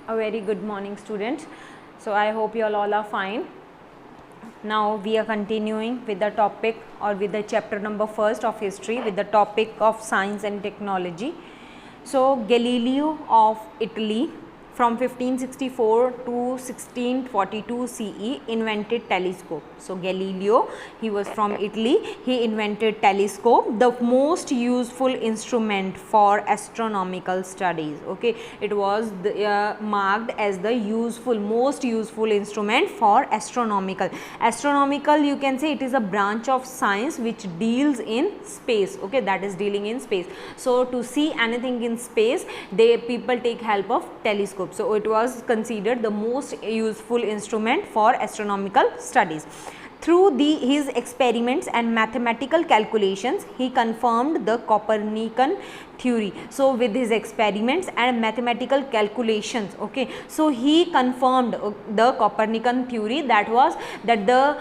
A very good morning, students. So I hope you all are fine. Now we are continuing with the topic or with the chapter number first of history with the topic of science and technology. So Galileo of Italy from 1564 to 1642 CE invented telescope. So Galileo, he was from Italy, he invented telescope, the most useful instrument for astronomical studies. Okay, it was marked as the most useful instrument for astronomical. Astronomical, you can say, it is a branch of science which deals in space. Okay, that is dealing in space. So to see anything in space, people take help of telescope. So it was considered the most useful instrument for astronomical studies. Through his experiments and mathematical calculations, he confirmed the Copernican theory. So with his experiments and mathematical calculations, okay, so he confirmed the Copernican theory, that was that the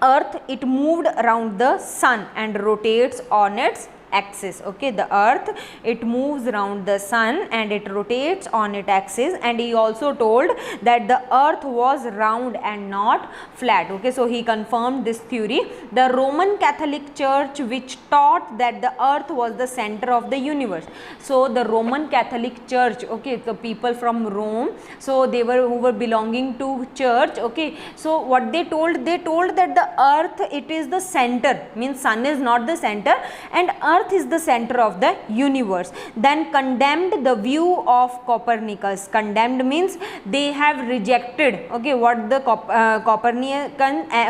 earth, it moved around the sun and rotates on its axis. Okay, the earth, it moves around the sun and it rotates on its axis, and he also told that the earth was round and not flat. Okay, so he confirmed this theory. The Roman Catholic Church, which taught that the earth was the center of the universe. So the Roman Catholic Church, okay, the people from Rome, so they were who were belonging to church. Okay, so what they told that the earth, it is the center, means sun is not the center and earth is the center of the universe. Then condemned the view of Copernicus. Condemned means they have rejected, okay, what the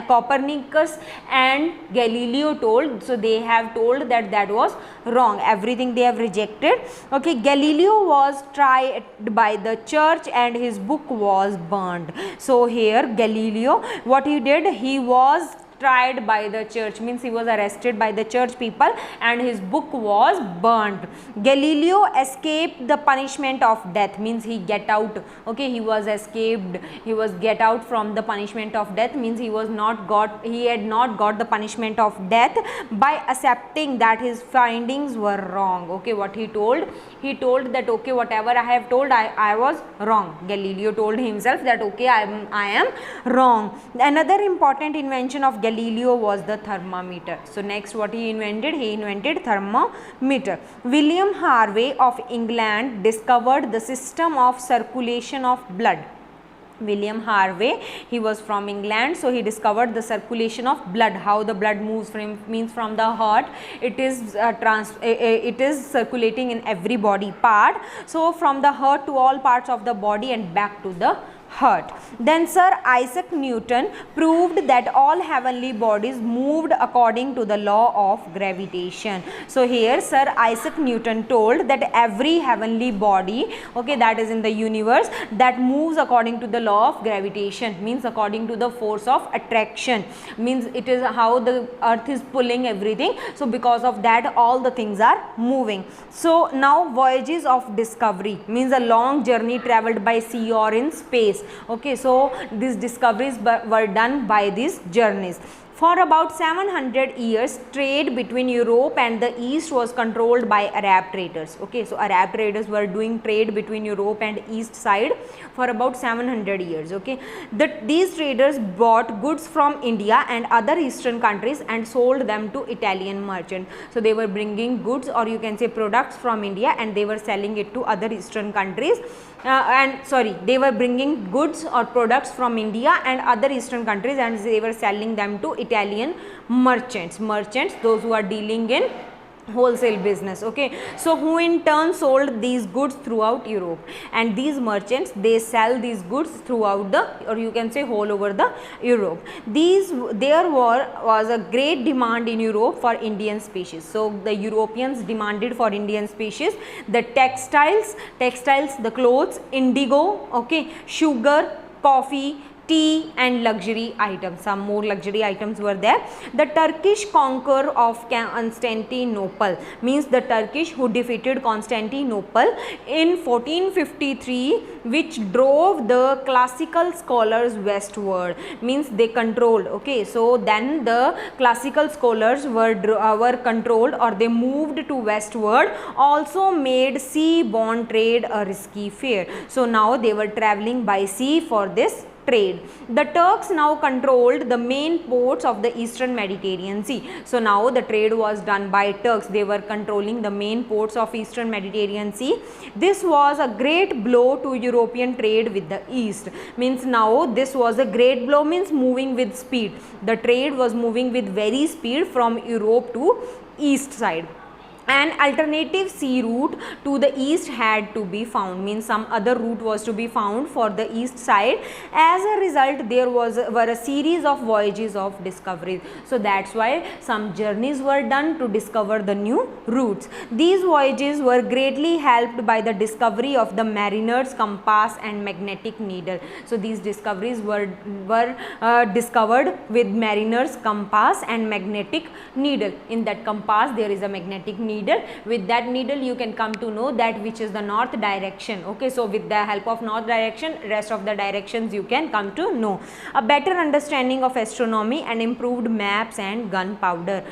Copernicus and Galileo told. So they have told that was wrong, everything they have rejected. Okay, Galileo was tried by the church and his book was burned. So here Galileo, what he did, he was tried by the church, means he was arrested by the church people and his book was burned. Galileo escaped the punishment of death, means he get out. Okay, he was escaped, he was get out from the punishment of death, means he had not got the punishment of death by accepting that his findings were wrong. Okay, what he told that, okay, whatever I have told, I was wrong. Galileo told himself that, okay, I am wrong. Another important invention of Galileo was the thermometer. So next what he invented thermometer. William Harvey of England discovered the system of circulation of blood. William Harvey, he was from England, so he discovered the circulation of blood, how the blood moves from the heart, it is circulating in every body part, so from the heart to all parts of the body and back to the heart. Then Sir Isaac Newton proved that all heavenly bodies moved according to the law of gravitation. So here Sir Isaac Newton told that every heavenly body, okay, that is in the universe, that moves according to the law of gravitation, means according to the force of attraction, means it is how the earth is pulling everything, so because of that all the things are moving. So now voyages of discovery, means a long journey traveled by sea or in space. Okay, so these discoveries were done by these journeys. For about 700 years, trade between Europe and the East was controlled by Arab traders. Okay, so Arab traders were doing trade between Europe and East side for about 700 years. Okay, these traders bought goods from India and other Eastern countries and sold them to Italian merchants. So they were bringing goods, or you can say products, from India and they were selling it to other Eastern countries. They were bringing goods or products from India and other Eastern countries and they were selling them to Italian merchants, those who are dealing in wholesale business. Okay, so who in turn sold these goods throughout Europe, and these merchants, they sell these goods throughout or you can say whole over the Europe. There was a great demand in Europe for Indian species. So the Europeans demanded for Indian species the textiles, the clothes, indigo, okay, sugar, coffee, tea and luxury items. Some more luxury items were there. The Turkish conqueror of Constantinople, means the Turkish who defeated Constantinople in 1453, which drove the classical scholars westward, means they controlled. Okay, so then the classical scholars were controlled, or they moved to westward, also made sea-borne trade a risky affair. So now they were traveling by sea for this trade. The Turks now controlled the main ports of the eastern Mediterranean Sea. So now the trade was done by Turks. They were controlling the main ports of eastern Mediterranean Sea. This was a great blow to European trade with the east. Means now this was a great blow, means moving with speed. The trade was moving with very speed from Europe to east side. An alternative sea route to the east had to be found, means some other route was to be found for the east side. As a result, there were a series of voyages of discovery. So that's why some journeys were done to discover the new routes. These voyages were greatly helped by the discovery of the mariner's compass and magnetic needle. So these discoveries were discovered with mariner's compass and magnetic needle. In that compass there is a magnetic needle. With that needle you can come to know that which is the north direction. Okay, so with the help of north direction, rest of the directions you can come to know. A better understanding of astronomy and improved maps and gunpowder.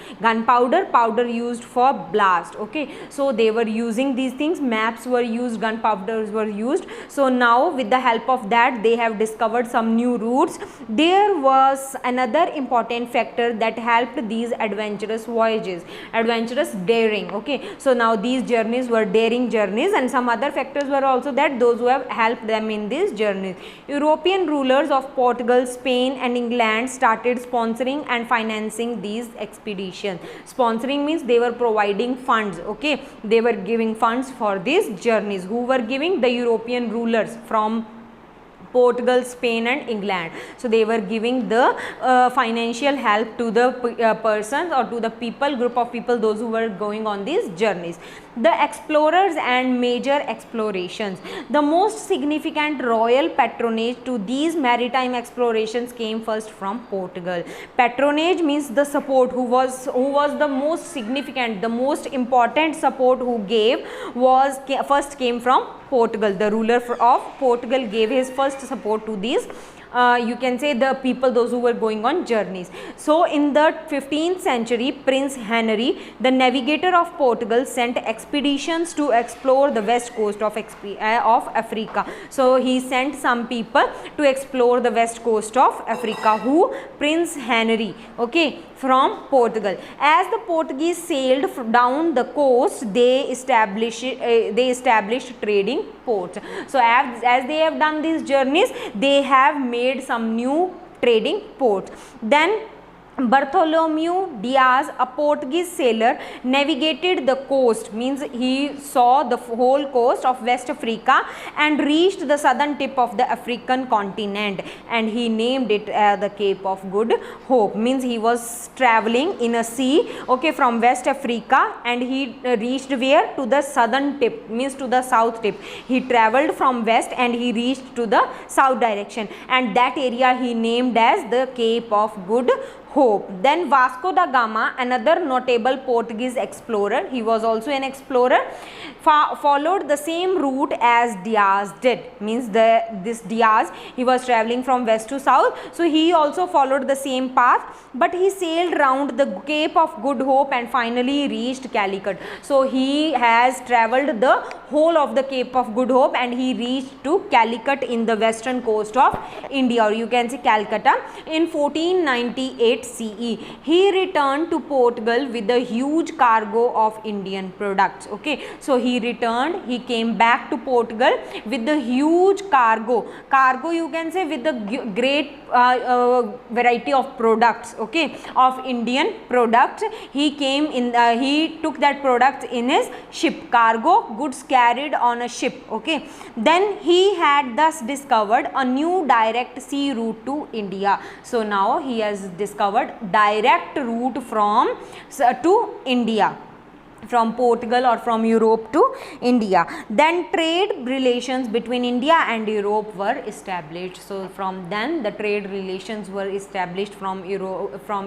Powder used for blast. Okay, so they were using these things, maps were used, gunpowders were used. So now with the help of that they have discovered some new routes. There was another important factor that helped these adventurous voyages, adventurous daring. Okay, so now these journeys were daring journeys, and some other factors were also that those who have helped them in these journeys. European rulers of Portugal, Spain and England started sponsoring and financing these expeditions. Sponsoring means they were providing funds. Okay, they were giving funds for these journeys. Who were giving? The European rulers from Portugal, Spain and England. So they were giving the financial help to the persons or to the people, group of people, those who were going on these journeys. The explorers and major explorations. The most significant royal patronage to these maritime explorations came first from Portugal. Patronage means the support. Who was the most significant, the most important support who gave was first came from Portugal. The ruler of Portugal gave his first support to these you can say the people, those who were going on journeys. So in the 15th century, Prince Henry, the navigator of Portugal, sent expeditions to explore the west coast of Africa. So he sent some people to explore the west coast of Africa. Who? Prince Henry. Okay, from Portugal. As the Portuguese sailed down the coast, they established trading ports. So as they have done these journeys, they have made some new trading ports. Then Bartholomew Diaz, a Portuguese sailor, navigated the coast, means he saw the whole coast of West Africa and reached the southern tip of the African continent, and he named it the Cape of Good Hope. Means he was traveling in a sea, okay, from West Africa, and he reached where? To the southern tip, means to the south tip. He traveled from west and he reached to the south direction, and that area he named as the Cape of Good Hope. Then Vasco da Gama, another notable Portuguese explorer, he was also an explorer, followed the same route as Diaz did. Means this Diaz, he was traveling from west to south, so he also followed the same path, but he sailed round the Cape of Good Hope and finally reached Calicut. So he has traveled the whole of the Cape of Good Hope and he reached to Calicut in the western coast of India, or you can say Calcutta, in 1498 CE. He returned to Portugal with a huge cargo of Indian products. Okay, so he returned, he came back to Portugal with the huge cargo you can say, with the great variety of products, okay, of Indian products. He came in, he took that product in his ship, cargo goods carried on a ship. Okay, then he had thus discovered a new direct sea route to India. So now he has discovered direct route from to India. from Portugal or from Europe to India. Then trade relations between India and Europe were established. So from then the trade relations were established from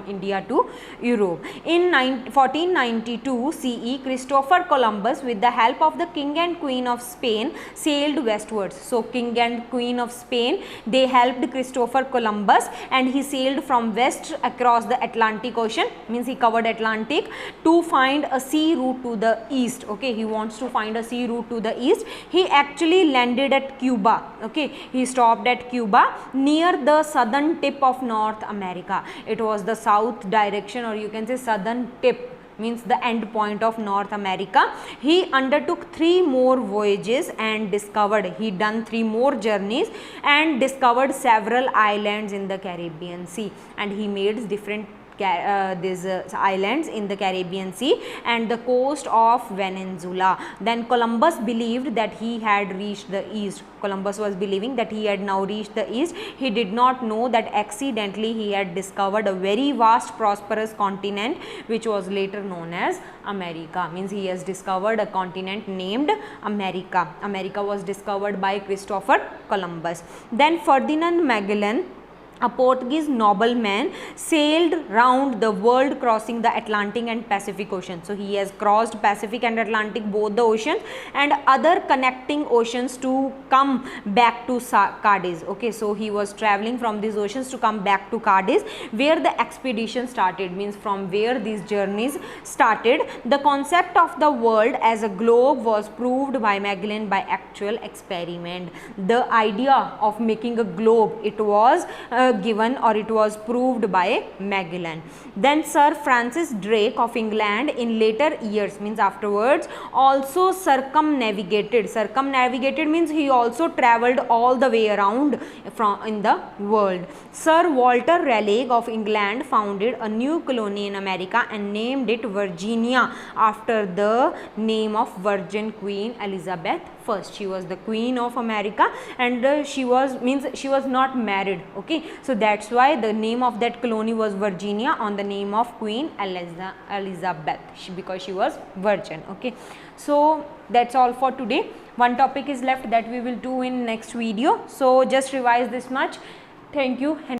India to Europe. In 1492 CE, Christopher Columbus, with the help of the King and Queen of Spain, sailed westwards. So King and Queen of Spain, they helped Christopher Columbus, and he sailed from west across the Atlantic Ocean, means he covered Atlantic, to find a sea route to the east. Okay, he wants to find a sea route to the east. He actually landed at Cuba. Okay, he stopped at Cuba near the southern tip of North America. It was the south direction, or you can say southern tip, means the end point of North America. He undertook 3 more voyages and he done 3 more journeys and discovered several islands in the Caribbean Sea, and he made different these islands in the Caribbean Sea and the coast of Venezuela. Then Columbus believed that he had reached the east. Columbus was believing that he had now reached the east. He did not know that accidentally he had discovered a very vast prosperous continent which was later known as America. Means he has discovered a continent named America. America was discovered by Christopher Columbus. Then Ferdinand Magellan, a Portuguese nobleman, sailed round the world crossing the Atlantic and Pacific Ocean. So he has crossed Pacific and Atlantic, both the oceans, and other connecting oceans to come back to Cadiz. Okay, so he was traveling from these oceans to come back to Cadiz, where the expedition started, means from where these journeys started. The concept of the world as a globe was proved by Magellan by actual experiment. The idea of making a globe, it was given, or it was proved by Magellan. Then Sir Francis Drake of England in later years, means afterwards, also circumnavigated. Circumnavigated means he also travelled all the way around from in the world. Sir Walter Raleigh of England founded a new colony in America and named it Virginia after the name of Virgin Queen Elizabeth I. She was the Queen of America, and she was not married. Okay, so that's why the name of that colony was Virginia, on the name of Queen Elizabeth, because she was virgin. Okay, so that's all for today. One topic is left that we will do in next video, so just revise this much. Thank you.